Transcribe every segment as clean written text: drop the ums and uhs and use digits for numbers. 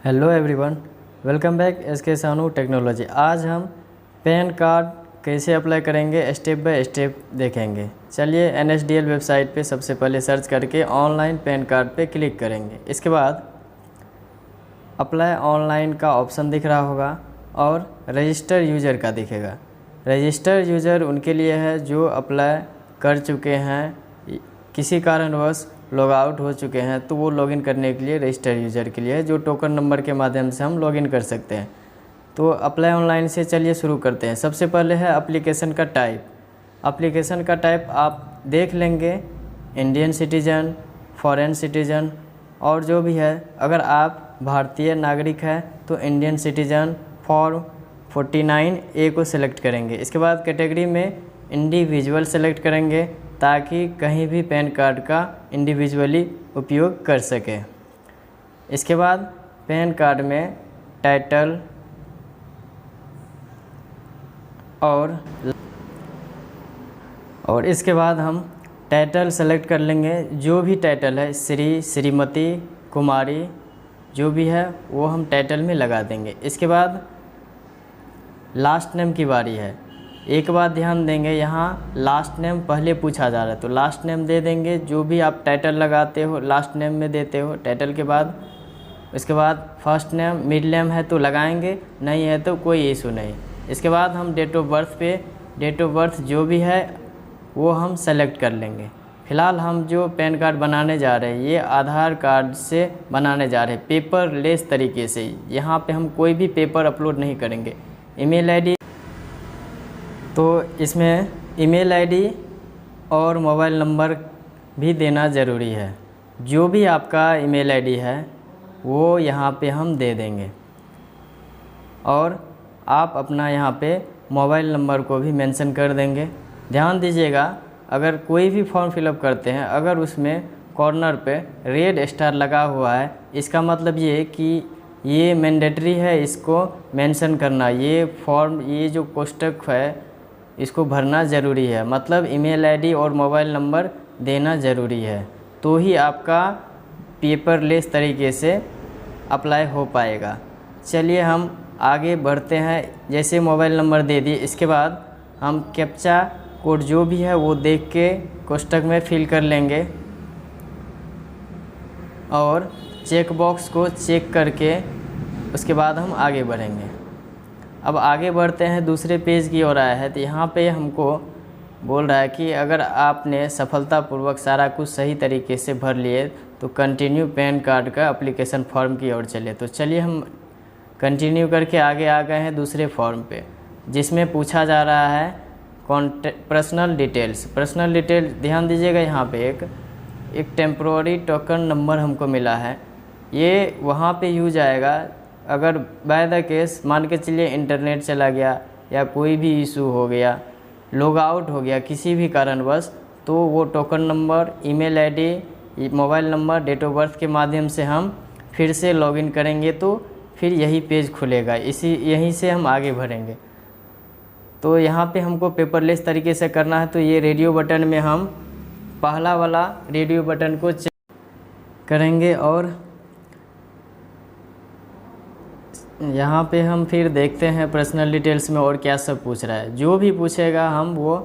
Hello everyone, welcome back SK Sanu technology. आज हम PAN card कैसे अप्लाई करेंगे स्टेप बाय स्टेप देखेंगे। चलिए NSDL वेबसाइट पे सबसे पहले सर्च करके ऑनलाइन पैन कार्ड पे क्लिक करेंगे। इसके बाद अप्लाई ऑनलाइन का ऑप्शन दिख रहा होगा और रजिस्टर यूज़र का दिखेगा। रजिस्टर यूज़र उनके लिए है जो अप्लाई कर चुके हैं, किसी कारणवश लॉग आउट हो चुके हैं तो वो लॉगिन करने के लिए रजिस्टर यूज़र के लिए है, जो टोकन नंबर के माध्यम से हम लॉगिन कर सकते हैं। तो अप्लाई ऑनलाइन से चलिए शुरू करते हैं। सबसे पहले है एप्लीकेशन का टाइप। एप्लीकेशन का टाइप आप देख लेंगे, इंडियन सिटीज़न, फॉरेन सिटीज़न और जो भी है। अगर आप भारतीय नागरिक हैं तो इंडियन सिटीज़न फॉर्म 49A को सिलेक्ट करेंगे। इसके बाद कैटेगरी में इंडिविजुअल सेलेक्ट करेंगे ताकि कहीं भी पैन कार्ड का इंडिविजुअली उपयोग कर सके। इसके बाद पैन कार्ड में टाइटल और इसके बाद हम टाइटल सेलेक्ट कर लेंगे। जो भी टाइटल है, श्री, श्रीमती, कुमारी, जो भी है वो हम टाइटल में लगा देंगे। इसके बाद लास्ट नेम की बारी है। एक बात ध्यान देंगे, यहाँ लास्ट नेम पहले पूछा जा रहा है तो लास्ट नेम दे देंगे। जो भी आप टाइटल लगाते हो लास्ट नेम में देते हो टाइटल के बाद। इसके बाद फर्स्ट नेम, मिडिल नेम है तो लगाएंगे, नहीं है तो कोई इशू नहीं। इसके बाद हम डेट ऑफ बर्थ पे डेट ऑफ बर्थ जो भी है वो हम सेलेक्ट कर लेंगे। फ़िलहाल हम जो पैन कार्ड बनाने जा रहे हैं ये आधार कार्ड से बनाने जा रहे हैं, पेपर लेस तरीके से। यहाँ पे हम कोई भी पेपर अपलोड नहीं करेंगे। ईमेल आईडी, तो इसमें ईमेल आईडी और मोबाइल नंबर भी देना ज़रूरी है। जो भी आपका ईमेल आईडी है वो यहाँ पे हम दे देंगे और आप अपना यहाँ पे मोबाइल नंबर को भी मेंशन कर देंगे। ध्यान दीजिएगा, अगर कोई भी फॉर्म फिलअप करते हैं, अगर उसमें कॉर्नर पे रेड स्टार लगा हुआ है, इसका मतलब ये कि ये मैंडेटरी है, इसको मेंशन करना। ये फॉर्म, ये जो कोष्टक है इसको भरना ज़रूरी है। मतलब ईमेल आईडी और मोबाइल नंबर देना ज़रूरी है, तो ही आपका पेपरलेस तरीके से अप्लाई हो पाएगा। चलिए हम आगे बढ़ते हैं। जैसे मोबाइल नंबर दे दिए, इसके बाद हम कैप्चा कोड जो भी है वो देख के कोष्टक में फिल कर लेंगे और चेक बॉक्स को चेक करके उसके बाद हम आगे बढ़ेंगे। अब आगे बढ़ते हैं, दूसरे पेज की ओर आया है तो यहाँ पे हमको बोल रहा है कि अगर आपने सफलतापूर्वक सारा कुछ सही तरीके से भर लिए तो कंटिन्यू पैन कार्ड का एप्लीकेशन फॉर्म की ओर चले। तो चलिए हम कंटिन्यू करके आगे आ गए हैं दूसरे फॉर्म पे, जिसमें पूछा जा रहा है पर्सनल डिटेल्स। पर्सनल डिटेल ध्यान दीजिएगा, यहाँ पे एक टेम्प्रोरी टोकन नंबर हमको मिला है। ये वहाँ पे यूज आएगा अगर बाय द केस मान के चलिए इंटरनेट चला गया या कोई भी इशू हो गया, लॉग आउट हो गया किसी भी कारणवश, तो वो token number, email ID, mobile number, date of birth के माध्यम से हम फिर से लॉगिन करेंगे तो फिर यही पेज खुलेगा। यहीं से हम आगे बढ़ेंगे। तो यहाँ पे हमको पेपरलेस तरीके से करना है, तो ये रेडियो बटन में हम पहला वाला रेडियो बटन को चेक करेंगे और यहाँ पे हम फिर देखते हैं पर्सनल डिटेल्स में और क्या सब पूछ रहा है। जो भी पूछेगा हम वो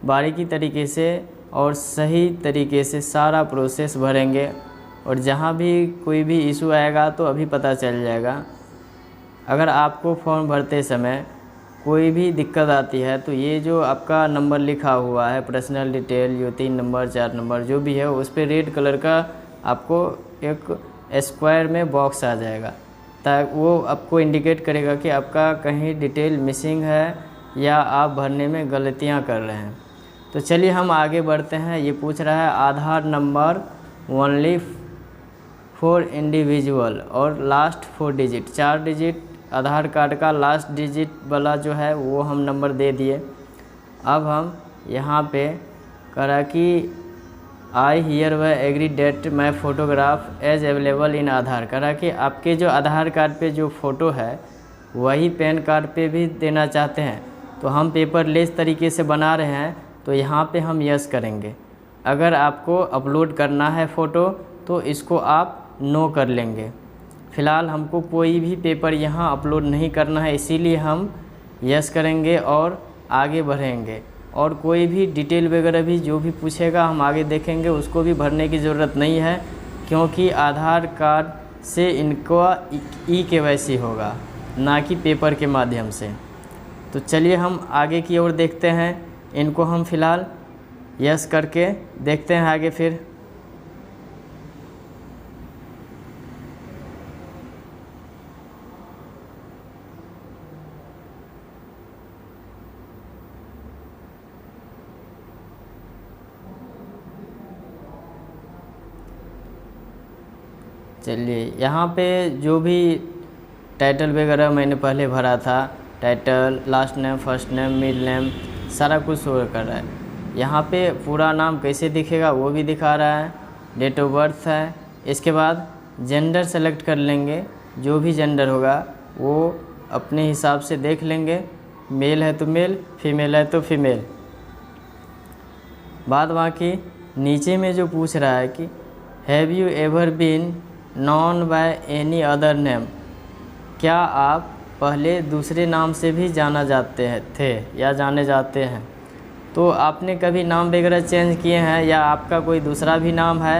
बारीकी तरीके से और सही तरीके से सारा प्रोसेस भरेंगे और जहाँ भी कोई भी इशू आएगा तो अभी पता चल जाएगा। अगर आपको फॉर्म भरते समय कोई भी दिक्कत आती है तो ये जो आपका नंबर लिखा हुआ है पर्सनल डिटेल, यो 3 नंबर 4 नंबर जो भी है, उस पर रेड कलर का आपको एक स्क्वायर में बॉक्स आ जाएगा, ताकि वो आपको इंडिकेट करेगा कि आपका कहीं डिटेल मिसिंग है या आप भरने में गलतियां कर रहे हैं। तो चलिए हम आगे बढ़ते हैं। ये पूछ रहा है आधार नंबर ओनली फॉर इंडिविजुअल और लास्ट 4 डिजिट, 4 डिजिट आधार कार्ड का लास्ट डिजिट वाला जो है वो हम नंबर दे दिए। अब हम यहाँ पे करा कि I hereby agree that my photograph as available in Aadhaar, करा कि आपके जो आधार कार्ड पे जो फ़ोटो है वही पैन कार्ड पे भी देना चाहते हैं। तो हम पेपरलेस तरीके से बना रहे हैं तो यहाँ पे हम यस करेंगे। अगर आपको अपलोड करना है फ़ोटो तो इसको आप नो कर लेंगे। फ़िलहाल हमको कोई भी पेपर यहाँ अपलोड नहीं करना है, इसीलिए हम यस करेंगे और आगे बढ़ेंगे। और कोई भी डिटेल वगैरह भी जो भी पूछेगा हम आगे देखेंगे, उसको भी भरने की ज़रूरत नहीं है, क्योंकि आधार कार्ड से इनको ई-KYC होगा, ना कि पेपर के माध्यम से। तो चलिए हम आगे की ओर देखते हैं। इनको हम फ़िलहाल यस करके देखते हैं आगे फिर। चलिए यहाँ पे जो भी टाइटल वगैरह मैंने पहले भरा था, title, last name, first name, middle name, सारा कुछ शो कर रहा है। यहाँ पे पूरा नाम कैसे दिखेगा वो भी दिखा रहा है, डेट ऑफ बर्थ है। इसके बाद जेंडर सेलेक्ट कर लेंगे, जो भी जेंडर होगा वो अपने हिसाब से देख लेंगे, मेल है तो मेल, फीमेल है तो फीमेल। बाद बाकी नीचे में जो पूछ रहा है कि have you ever been known by any other name, क्या आप पहले दूसरे नाम से भी जाना जाते थे या जाने जाते हैं। तो आपने कभी नाम वगैरह चेंज किए हैं या आपका कोई दूसरा भी नाम है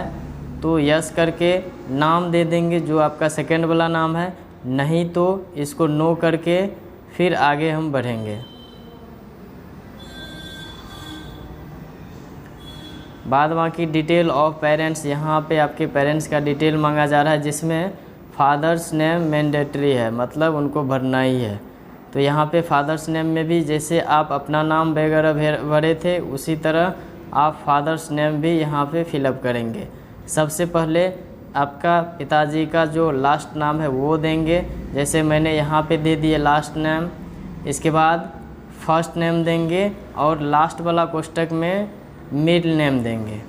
तो यस करके नाम दे देंगे जो आपका सेकंड वाला नाम है, नहीं तो इसको नो करके फिर आगे हम बढ़ेंगे। बाद बाकी डिटेल ऑफ पेरेंट्स, यहाँ पे आपके पेरेंट्स का डिटेल मांगा जा रहा है, जिसमें फादर्स नेम मैंडेटरी है, मतलब उनको भरना ही है। तो यहाँ पे फादर्स नेम में भी जैसे आप अपना नाम वगैरह भरे थे उसी तरह आप फादर्स नेम भी यहाँ पे फिलअप करेंगे। सबसे पहले आपका पिताजी का जो लास्ट नाम है वो देंगे, जैसे मैंने यहाँ पे दे दिए लास्ट नेम। इसके बाद फर्स्ट नेम देंगे और लास्ट वाला कोष्टक में मिडिल नेम देंगे।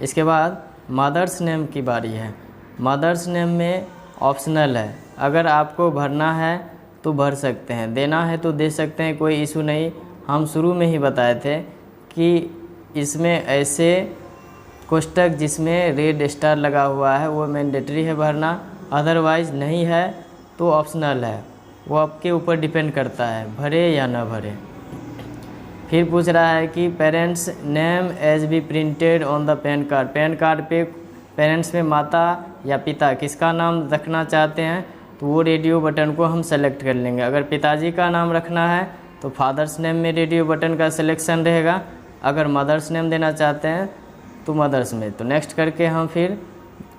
इसके बाद मदर्स नेम की बारी है। मदर्स नेम में ऑप्शनल है, अगर आपको भरना है तो भर सकते हैं, देना है तो दे सकते हैं, कोई इशू नहीं। हम शुरू में ही बताए थे कि इसमें ऐसे कोष्टक जिसमें रेड स्टार लगा हुआ है वो मैंडेटरी है भरना, अदरवाइज़ नहीं है तो ऑप्शनल है, वो आपके ऊपर डिपेंड करता है भरे या ना भरे। फिर पूछ रहा है कि parents name as be printed on the PAN card, PAN card पे पेरेंट्स में माता या पिता किसका नाम रखना चाहते हैं तो वो रेडियो बटन को हम सेलेक्ट कर लेंगे। अगर पिताजी का नाम रखना है तो फादर्स नेम में रेडियो बटन का सिलेक्शन रहेगा, अगर मदर्स नेम देना चाहते हैं तो मदर्स में। तो नेक्स्ट करके हम फिर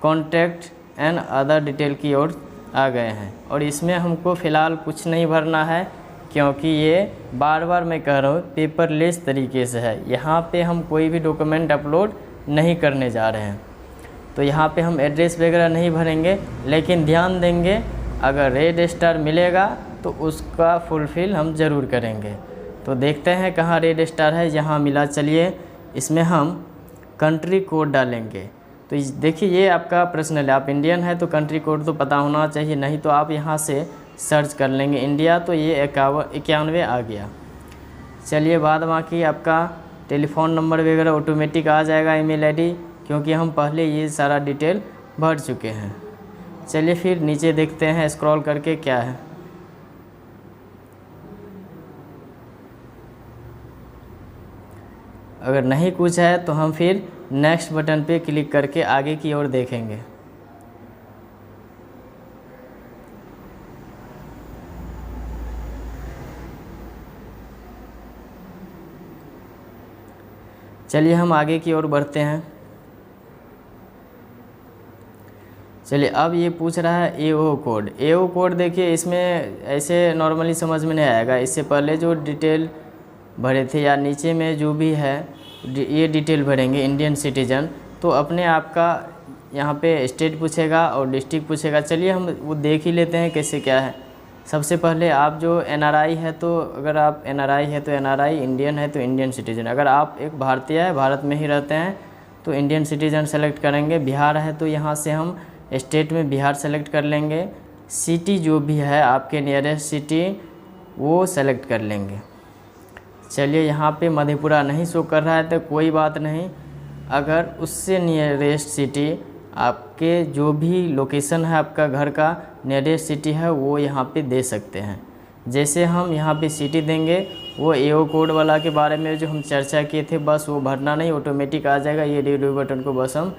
कॉन्टैक्ट एंड अदर डिटेल की ओर आ गए हैं। और इसमें हमको फ़िलहाल कुछ नहीं भरना है, क्योंकि ये बार बार मैं कह रहा हूँ पेपरलेस तरीके से है, यहाँ पे हम कोई भी डॉक्यूमेंट अपलोड नहीं करने जा रहे हैं। तो यहाँ पे हम एड्रेस वगैरह नहीं भरेंगे, लेकिन ध्यान देंगे अगर रेड स्टार मिलेगा तो उसका फुलफ़िल हम ज़रूर करेंगे। तो देखते हैं कहाँ रेड स्टार है, यहाँ मिला। चलिए इसमें हम कंट्री कोड डालेंगे। तो देखिए ये आपका पर्सनल है, आप इंडियन है तो कंट्री कोड तो पता होना चाहिए, नहीं तो आप यहाँ से सर्च कर लेंगे इंडिया, तो ये 91 आ गया। चलिए बाद बाकी आपका टेलीफ़ोन नंबर वगैरह ऑटोमेटिक आ जाएगा, ईमेल आईडी, क्योंकि हम पहले ये सारा डिटेल भर चुके हैं। चलिए फिर नीचे देखते हैं स्क्रॉल करके क्या है। अगर नहीं कुछ है तो हम फिर नेक्स्ट बटन पे क्लिक करके आगे की ओर देखेंगे। चलिए हम आगे की ओर बढ़ते हैं। चलिए अब ये पूछ रहा है AO कोड। AO कोड देखिए इसमें ऐसे नॉर्मली समझ में नहीं आएगा, इससे पहले जो डिटेल भरे थे या नीचे में जो भी है ये डिटेल भरेंगे इंडियन सिटीजन, तो अपने आप का यहाँ पे स्टेट पूछेगा और डिस्ट्रिक्ट पूछेगा। चलिए हम वो देख ही लेते हैं कैसे क्या है। सबसे पहले आप जो NRI है, तो अगर आप NRI है तो NRI, इंडियन है तो इंडियन सिटीजन। अगर आप एक भारतीय है, भारत में ही रहते हैं तो इंडियन सिटीजन सेलेक्ट करेंगे। बिहार है तो यहाँ से हम स्टेट में बिहार सेलेक्ट कर लेंगे। सिटी जो भी है आपके नियरेस्ट सिटी वो सेलेक्ट कर लेंगे। चलिए यहाँ पे मधेपुरा नहीं शो कर रहा है तो कोई बात नहीं, अगर उससे नियरेस्ट सिटी आपके जो भी लोकेशन है आपका घर का नियरेस्ट सिटी है वो यहाँ पे दे सकते हैं। जैसे हम यहाँ पे सिटी देंगे वो एओ कोड वाला के बारे में जो हम चर्चा किए थे बस वो भरना नहीं, ऑटोमेटिक आ जाएगा। ये रेडियो बटन को बस हम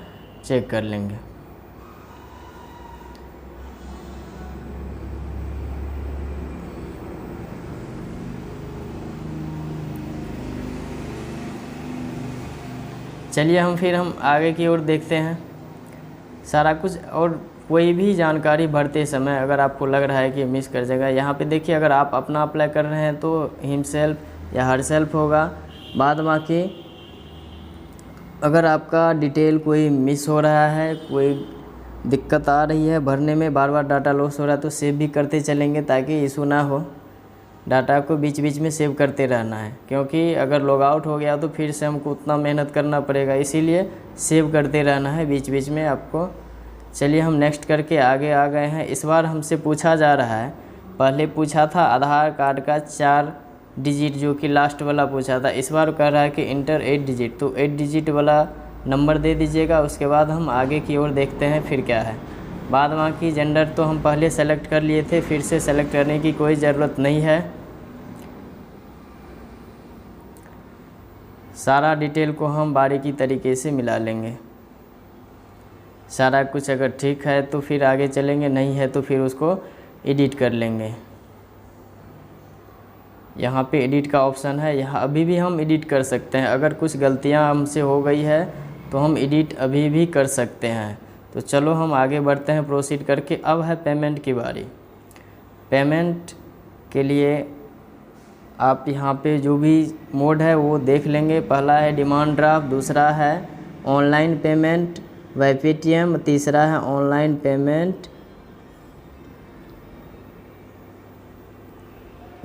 चेक कर लेंगे। चलिए हम आगे की ओर देखते हैं सारा कुछ। और कोई भी जानकारी भरते समय अगर आपको लग रहा है कि मिस कर जाएगा, यहाँ पे देखिए अगर आप अपना अप्लाई कर रहे हैं तो हिमसेल्फ या हर सेल्फ होगा। बाद बाकी अगर आपका डिटेल कोई मिस हो रहा है, कोई दिक्कत आ रही है भरने में, बार बार डाटा लॉस हो रहा है, तो सेव भी करते चलेंगे ताकि इशू ना हो। डाटा को बीच बीच में सेव करते रहना है, क्योंकि अगर लॉग आउट हो गया तो फिर से हमको उतना मेहनत करना पड़ेगा, इसीलिए सेव करते रहना है बीच बीच में आपको। चलिए हम नेक्स्ट करके आगे आ गए हैं। इस बार हमसे पूछा जा रहा है, पहले पूछा था आधार कार्ड का 4 डिजिट जो कि लास्ट वाला पूछा था, इस बार कह रहा है कि इंटर 8 डिजिट। तो 8 डिजिट वाला नंबर दे दीजिएगा, उसके बाद हम आगे की ओर देखते हैं फिर क्या है। बाद बाकी जेंडर तो हम पहले सेलेक्ट कर लिए थे, फिर से सेलेक्ट करने की कोई ज़रूरत नहीं है। सारा डिटेल को हम बारीकी तरीके से मिला लेंगे। सारा कुछ अगर ठीक है तो फिर आगे चलेंगे, नहीं है तो फिर उसको एडिट कर लेंगे। यहाँ पे एडिट का ऑप्शन है, यहाँ अभी भी हम एडिट कर सकते हैं। अगर कुछ गलतियाँ हमसे हो गई है तो हम एडिट अभी भी कर सकते हैं। तो चलो हम आगे बढ़ते हैं प्रोसीड करके। अब है पेमेंट की बारी। पेमेंट के लिए आप यहाँ पे जो भी मोड है वो देख लेंगे। पहला है डिमांड ड्राफ्ट, दूसरा है ऑनलाइन पेमेंट बाय पेटीएम, तीसरा है ऑनलाइन पेमेंट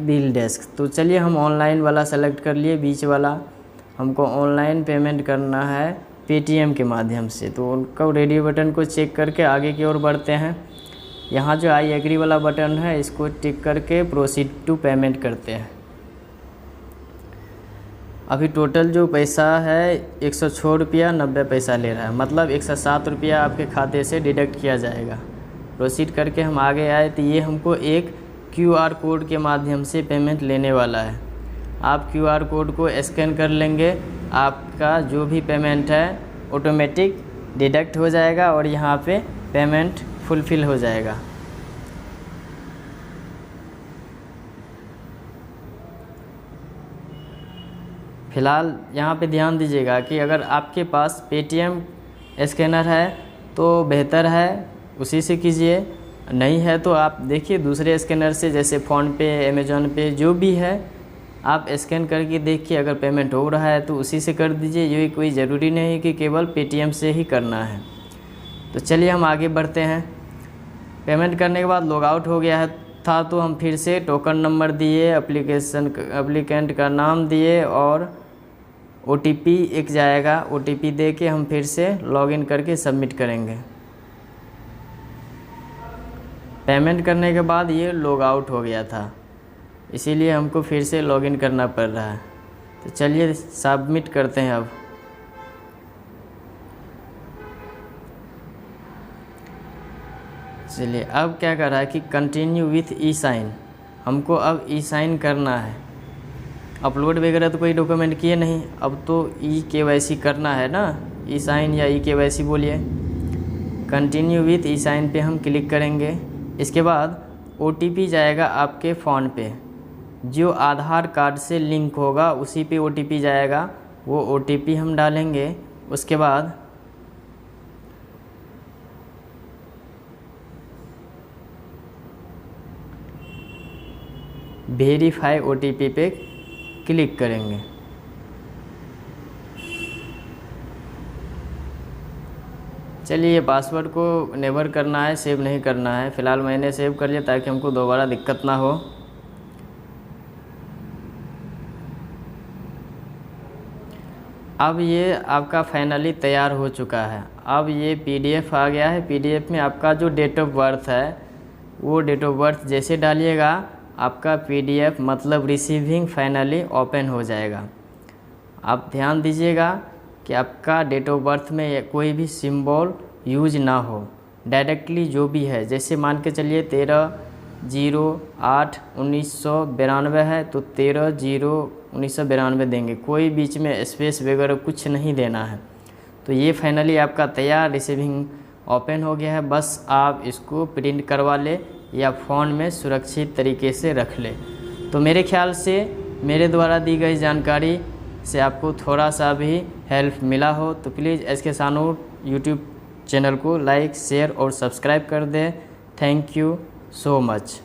बिल डेस्क। तो चलिए हम ऑनलाइन वाला सेलेक्ट कर लिए, बीच वाला। हमको ऑनलाइन पेमेंट करना है पेटीएम के माध्यम से, तो उनको रेडियो बटन को चेक करके आगे की ओर बढ़ते हैं। यहाँ जो आई एग्री वाला बटन है इसको टिक करके प्रोसीड टू पेमेंट करते हैं। अभी टोटल जो पैसा है 106 रुपया 90 पैसा ले रहा है, मतलब 107 रुपया आपके खाते से डिडक्ट किया जाएगा। प्रोसीड करके हम आगे आए तो ये हमको एक QR कोड के माध्यम से पेमेंट लेने वाला है। आप QR कोड को स्कैन कर लेंगे, आपका जो भी पेमेंट है ऑटोमेटिक डिडक्ट हो जाएगा और यहाँ पे पेमेंट फुलफ़िल हो जाएगा। फ़िलहाल यहाँ पे ध्यान दीजिएगा कि अगर आपके पास पेटीएम स्कैनर है तो बेहतर है, उसी से कीजिए। नहीं है तो आप देखिए दूसरे स्कैनर से, जैसे फ़ोनपे, अमेज़ॉन पे, जो भी है आप स्कैन करके देखिए। अगर पेमेंट हो रहा है तो उसी से कर दीजिए। ये कोई ज़रूरी नहीं है कि केवल पेटीएम से ही करना है। तो चलिए हम आगे बढ़ते हैं। पेमेंट करने के बाद लॉग आउट हो गया था तो हम फिर से टोकन नंबर दिए, एप्लीकेंट का नाम दिए और OTP एक जाएगा। OTP दे के हम फिर से लॉगिन करके सबमिट करेंगे। पेमेंट करने के बाद ये लॉग आउट हो गया था, इसीलिए हमको फिर से लॉगिन करना पड़ रहा है। तो चलिए सबमिट करते हैं। अब चलिए अब क्या कर रहा है कि कंटिन्यू विथ ई साइन। हमको अब ई साइन करना है। अपलोड वगैरह तो कोई डॉक्यूमेंट किए नहीं, अब तो KYC करना है ना। ई साइन या KYC बोलिए। कंटिन्यू विथ ई साइन पे हम क्लिक करेंगे। इसके बाद OTP जाएगा आपके फ़ोन पे, जो आधार कार्ड से लिंक होगा उसी पे OTP जाएगा। वो OTP हम डालेंगे। उसके बाद वेरीफाई OTP पे क्लिक करेंगे। चलिए ये पासवर्ड को नेवर करना है, सेव नहीं करना है। फ़िलहाल मैंने सेव कर लिया ताकि हमको दोबारा दिक्कत ना हो। अब ये आपका फाइनली तैयार हो चुका है। अब ये PDF आ गया है। PDF में आपका जो डेट ऑफ बर्थ है वो डेट ऑफ बर्थ जैसे डालिएगा आपका PDF मतलब रिसीविंग फाइनली ओपन हो जाएगा। आप ध्यान दीजिएगा कि आपका डेट ऑफ बर्थ में कोई भी सिंबल यूज ना हो, डायरेक्टली जो भी है, जैसे मान के चलिए 13/08/1992 है तो 13/0/1992 देंगे, कोई बीच में स्पेस वगैरह कुछ नहीं देना है। तो ये फाइनली आपका तैयार रिसीविंग ओपन हो गया है। बस आप इसको प्रिंट करवा ले या फ़ोन में सुरक्षित तरीके से रख ले। तो मेरे ख्याल से मेरे द्वारा दी गई जानकारी से आपको थोड़ा सा भी हेल्प मिला हो तो प्लीज़ SK सानू यूट्यूब चैनल को लाइक, शेयर और सब्सक्राइब कर दें। Thank you so much.